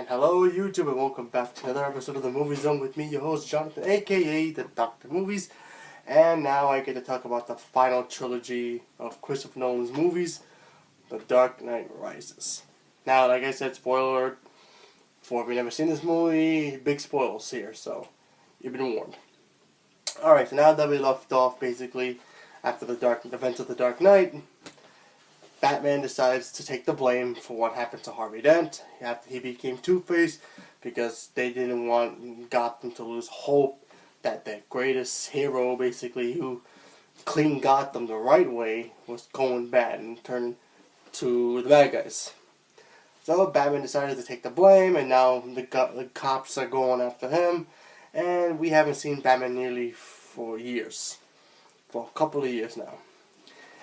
And hello YouTube, and welcome back to another episode of the Movie Zone with me, your host Jonathan, aka the Dr. Movies. And now I get to talk about the final trilogy of Christopher Nolan's movies, The Dark Knight Rises. Now, like I said, spoiler alert, for if you've never seen this movie, big spoilers here, so you've been warned. Alright, so now that we left off basically after the events of The Dark Knight, Batman decides to take the blame for what happened to Harvey Dent after he became Two-Face, because they didn't want Gotham to lose hope that their greatest hero, basically, who cleaned Gotham the right way, was going bad and turned to the bad guys. So Batman decided to take the blame, and now the cops are going after him, and we haven't seen Batman nearly for years. For a couple of years now.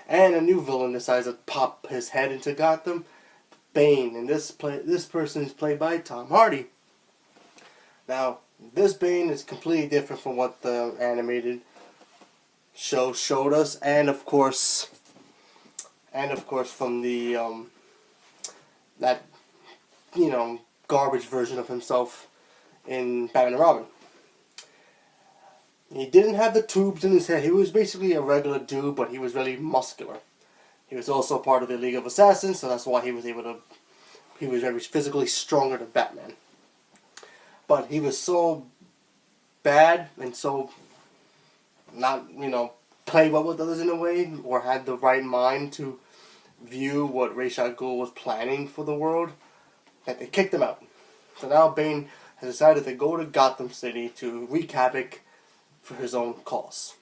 And a new villain decides to pop his head into Gotham, Bane, and this person is played by Tom Hardy. Now, this Bane is completely different from what the animated show showed us, and of course from the that garbage version of himself in Batman and Robin. He didn't have the tubes in his head. He was basically a regular dude, but he was really muscular. He was also part of the League of Assassins, so that's why he was very physically stronger than Batman. But he was so bad and so not, play well with others in a way, or had the right mind to view what Ra's al Ghul was planning for the world, that they kicked him out. So now Bane has decided to go to Gotham City to wreak havoc for his own cause.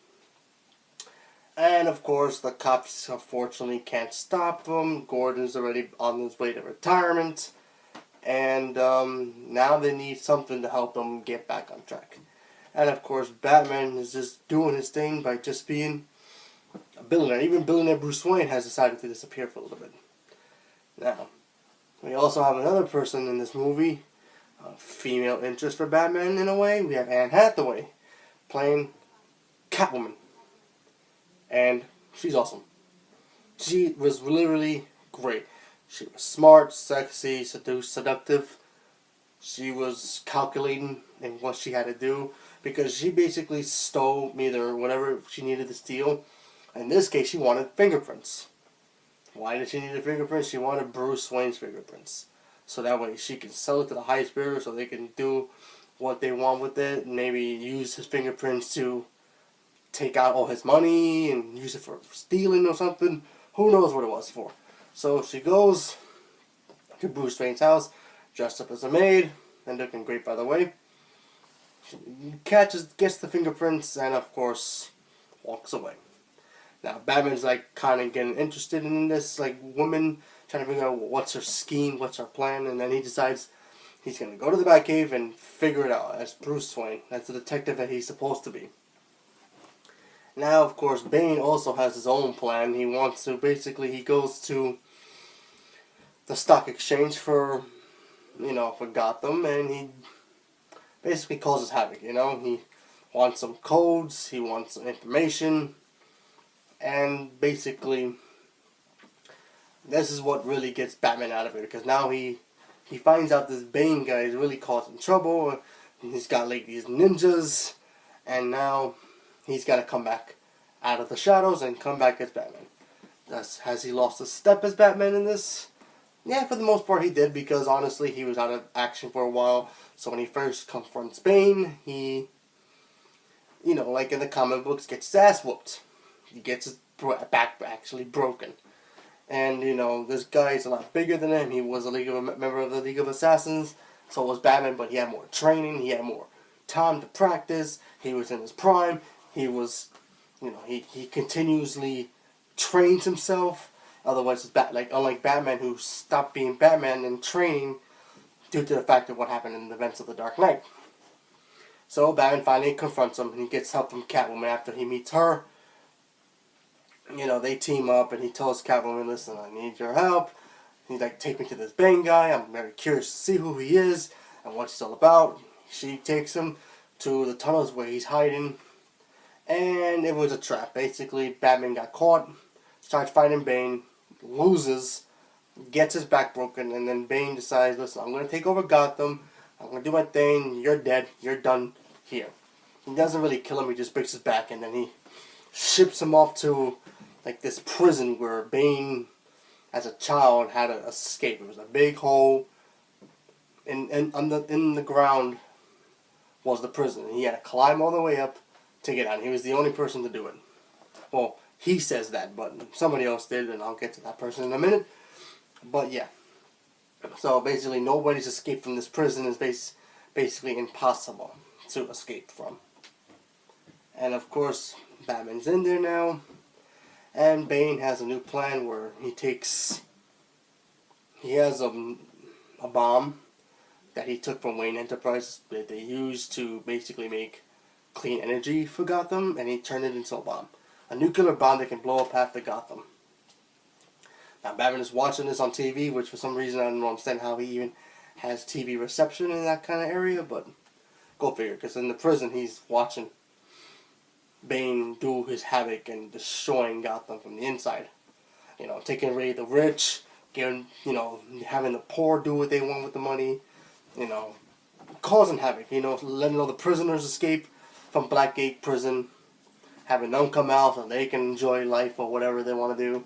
And of course the cops unfortunately can't stop him. Gordon's already on his way to retirement, and now they need something to help them get back on track. And of course Batman is just doing his thing by just being a billionaire. Even billionaire Bruce Wayne has decided to disappear for a little bit. Now, we also have another person in this movie, a female interest for Batman in a way. We have Anne Hathaway playing Catwoman, and she's awesome. She was literally great. She was smart, sexy, seductive. She was calculating in what she had to do, because she basically stole either whatever she needed to steal. In this case, she wanted fingerprints. Why did she need the fingerprints? She wanted Bruce Wayne's fingerprints, so that way she can sell it to the highest bidder, so they can do what they want with it, maybe use his fingerprints to take out all his money and use it for stealing or something. Who knows what it was for. So she goes to Bruce Wayne's house, dressed up as a maid, and looking great by the way. She gets the fingerprints, and of course walks away. Now Batman's kind of getting interested in this woman, trying to figure out what's her scheme, what's her plan, and then he decides he's going to go to the Batcave and figure it out as Bruce Wayne, as the detective that he's supposed to be. Now, of course, Bane also has his own plan. He wants to, he goes to the stock exchange for Gotham, and he basically causes havoc, He wants some codes, he wants some information, and basically, this is what really gets Batman out of it, because now he finds out this Bane guy is really causing trouble, and he's got these ninjas, and now he's got to come back out of the shadows and come back as Batman. Has he lost a step as Batman in this? Yeah, for the most part he did, because honestly he was out of action for a while. So when he first confronts Bane, he, like in the comic books, gets his ass whooped. He gets his back actually broken. And, this guy is a lot bigger than him. He was a member of the League of Assassins. So was Batman, but he had more training. He had more time to practice. He was in his prime. He was, he continuously trains himself. Otherwise, it's unlike Batman, who stopped being Batman and training due to the fact of what happened in the events of The Dark Knight. So Batman finally confronts him, and he gets help from Catwoman after he meets her. They team up, and he tells Catwoman, listen, I need your help. He's like, take me to this Bane guy. I'm very curious to see who he is and what he's all about. She takes him to the tunnels where he's hiding, and it was a trap. Basically, Batman got caught, starts fighting Bane, loses, gets his back broken, and then Bane decides, listen, I'm going to take over Gotham, I'm going to do my thing, you're dead, you're done here. He doesn't really kill him, he just breaks his back, and then he ships him off to like this prison where Bane, as a child, had to escape. It was a big hole, and in the ground was the prison. And he had to climb all the way up to get out. He was the only person to do it. Well, he says that, but somebody else did, and I'll get to that person in a minute. But yeah, so basically nobody's escaped from this prison. Is basically impossible to escape from. And of course, Batman's in there now, and Bane has a new plan where he has a bomb that he took from Wayne Enterprises that they used to basically make clean energy for Gotham, and he turned it into a bomb. A nuclear bomb that can blow up half the Gotham. Now Batman is watching this on TV, which for some reason I don't understand how he even has TV reception in that kind of area, but go figure, because in the prison he's watching Bane do his havoc and destroying Gotham from the inside. You know, taking away the rich, having the poor do what they want with the money, causing havoc, letting all the prisoners escape from Blackgate prison, having them come out so they can enjoy life or whatever they want to do.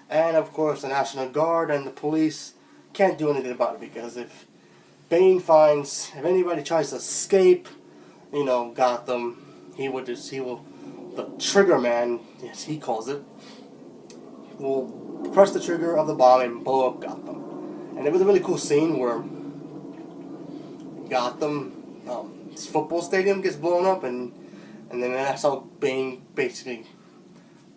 And of course the National Guard and the police can't do anything about it, because if anybody tries to escape, Gotham, the trigger man, as he calls it, will press the trigger of the bomb and blow up Gotham. And it was a really cool scene where Gotham, football stadium gets blown up, and then that's how Bane basically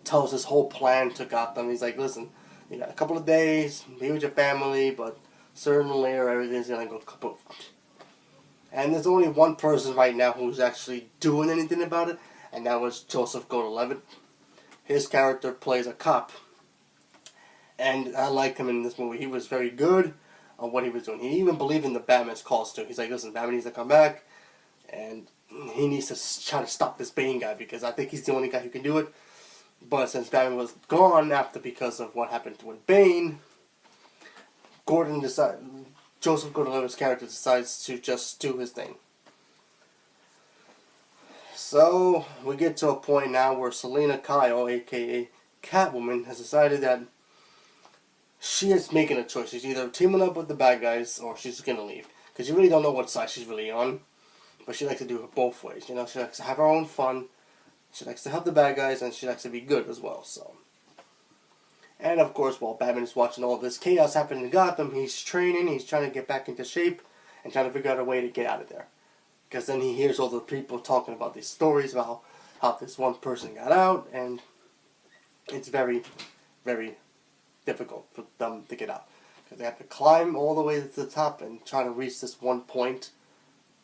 tells his whole plan to Gotham. He's like, listen, you got a couple of days, be with your family, but sooner than later everything's going to go kaput. And there's only one person right now who's actually doing anything about it, and that was Joseph Gordon-Levitt. His character plays a cop, and I liked him in this movie. He was very good on what he was doing. He even believed in the Batman's cause too. He's like, listen, Batman needs to come back, and he needs to try to stop this Bane guy, because I think he's the only guy who can do it. But since Batman was gone because of what happened with Bane, Joseph Gordon-Levitt's character decides to just do his thing. So we get to a point now where Selina Kyle, aka Catwoman, has decided that she is making a choice. She's either teaming up with the bad guys or she's gonna leave, because you really don't know what side she's really on. But she likes to do it both ways. She likes to have her own fun. She likes to help the bad guys, and she likes to be good as well. So, and of course, while Batman is watching all this chaos happening in Gotham, he's training. He's trying to get back into shape and trying to figure out a way to get out of there. Because then he hears all the people talking about these stories about how this one person got out, and it's very, very difficult for them to get out. Because they have to climb all the way to the top and try to reach this one point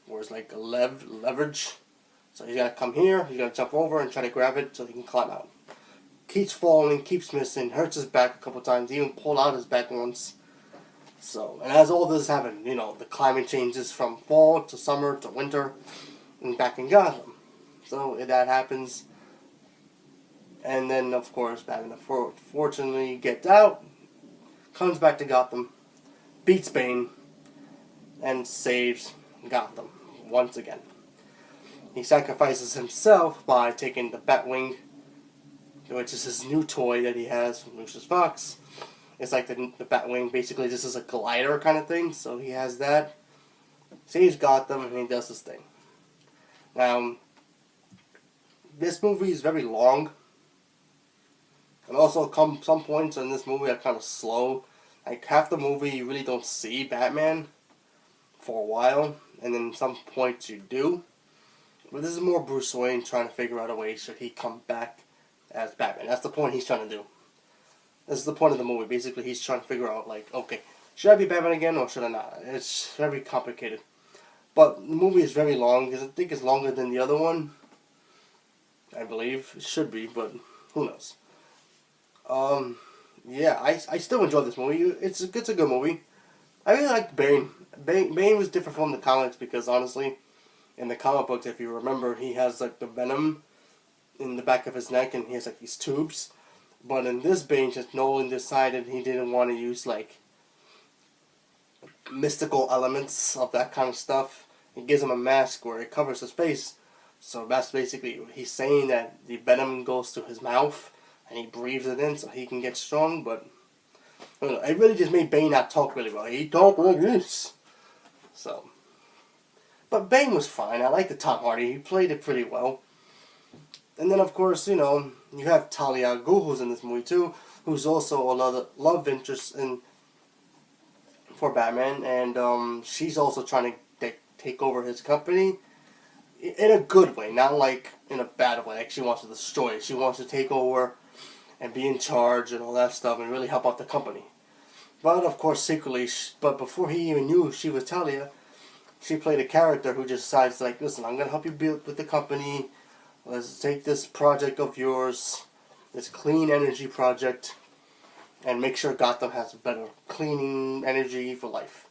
where it's like a leverage. So he's got to come here, he's got to jump over and try to grab it so he can climb out. Keeps falling, keeps missing, hurts his back a couple times, even pulled out his back once. So, and as all this happened, the climate changes from fall to summer to winter and back in Gotham. So that happens. And then, of course, Batman fortunately gets out, comes back to Gotham, beats Bane, and saves Gotham once again. He sacrifices himself by taking the Batwing, which is his new toy that he has from Lucius Fox. It's like the Batwing, basically this is a glider kind of thing, so he has that. Saves Gotham, and he does this thing. Now, this movie is very long, and also some points in this movie are kind of slow. Like, half the movie you really don't see Batman for a while, and then some points you do. But this is more Bruce Wayne trying to figure out a way should he come back as Batman. That's the point he's trying to do. This is the point of the movie. Basically, he's trying to figure out, like, okay, should I be Batman again or should I not? It's very complicated. But the movie is very long, because I think it's longer than the other one. I believe. It should be, but who knows. Yeah, I still enjoy this movie. It's a good movie. I really like Bane. Bane was different from the comics because, honestly, in the comic books, if you remember, he has, like, the venom in the back of his neck, and he has, like, these tubes. But in this Bane, just Nolan decided he didn't want to use, like, mystical elements of that kind of stuff. It gives him a mask where it covers his face. So that's basically, he's saying that the venom goes to his mouth and he breathes it in so he can get strong. But I don't know, it really just made Bane not talk really well. He talked like this. So, but Bane was fine. I liked the Tom Hardy. He played it pretty well. And then, of course, you know, you have Talia al Ghul, who's in this movie too, who's also another love interest for Batman, and she's also trying to take over his company in a good way, not like in a bad way. Like she wants to destroy it. She wants to take over and be in charge and all that stuff and really help out the company. But of course, secretly, but before he even knew she was Talia, she played a character who just decides like, listen, I'm gonna help you build with the company. Let's take this project of yours, this clean energy project, and make sure Gotham has better cleaning energy for life.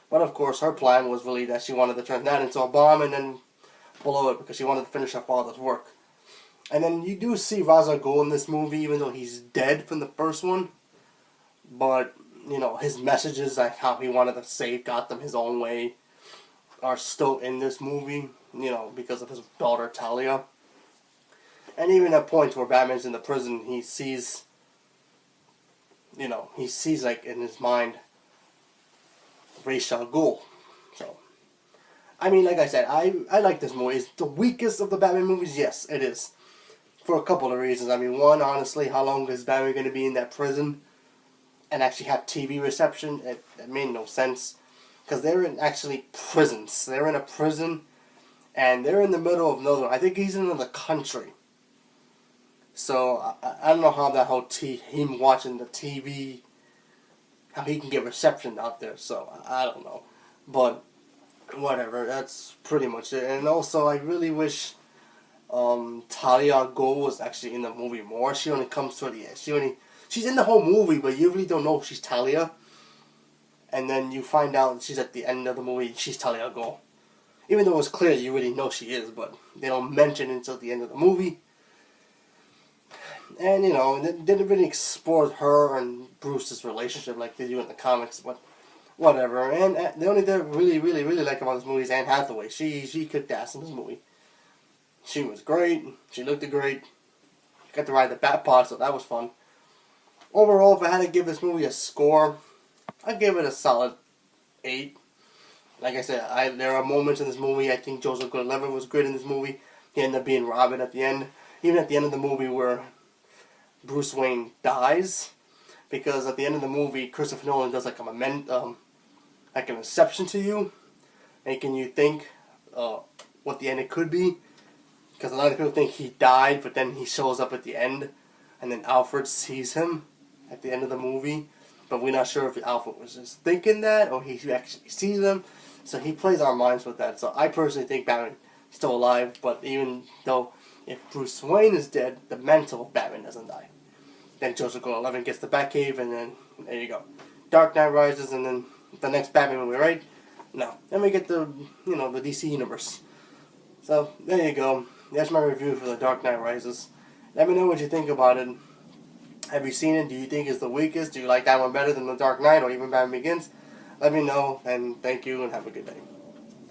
But of course, her plan was really that she wanted to turn that into a bomb and then blow it because she wanted to finish her father's work. And then you do see Ra's al Ghul in this movie, even though he's dead from the first one. But, you know, his messages, like how he wanted to save Gotham his own way, are still in this movie, you know, because of his daughter Talia. And even at points where Batman's in the prison, he sees, you know, like in his mind, Ra's al Ghul. So, I mean, like I said, I like this movie. It's the weakest of the Batman movies, yes, it is. For a couple of reasons. I mean, one, honestly, how long is Batman going to be in that prison and actually have TV reception? It made no sense. Because they're in actually prisons. They're in a prison and they're in the middle of nowhere. I think he's in another country. So, I don't know how that whole him watching the TV, how he can get reception out there. So, I don't know. But, whatever. That's pretty much it. And also, I really wish Talia al Ghul was actually in the movie more. She only comes to the end. She's in the whole movie, but you really don't know if she's Talia. And then you find out she's at the end of the movie, she's Talia al Ghul. Even though it's clear you really know she is, but they don't mention it until the end of the movie. And, you know, they didn't really explore her and Bruce's relationship like they do in the comics, but whatever. And the only thing I really, really, really like about this movie is Anne Hathaway. She kicked ass in this movie. She was great. She looked great. Got to ride the Batpod, so that was fun. Overall, if I had to give this movie a score, I'd give it a solid 8. Like I said, there are moments in this movie. I think Joseph Gordon-Levitt was great in this movie. He ended up being Robin at the end. Even at the end of the movie where Bruce Wayne dies. Because at the end of the movie, Christopher Nolan does like like an inception to you. Making you think what the ending could be. Because a lot of people think he died, but then he shows up at the end. And then Alfred sees him at the end of the movie. But we're not sure if Alfred was just thinking that or he actually sees them. So he plays our minds with that. So I personally think Batman is still alive. But even though if Bruce Wayne is dead, the mental Batman doesn't die. Then Joseph Gordon-Levitt gets the Batcave, and then there you go. Dark Knight Rises, and then the next Batman movie, right? No. Then we get the DC Universe. So there you go. That's my review for The Dark Knight Rises. Let me know what you think about it. Have you seen it? Do you think it's the weakest? Do you like that one better than The Dark Knight or even Batman Begins? Let me know, and thank you, and have a good day.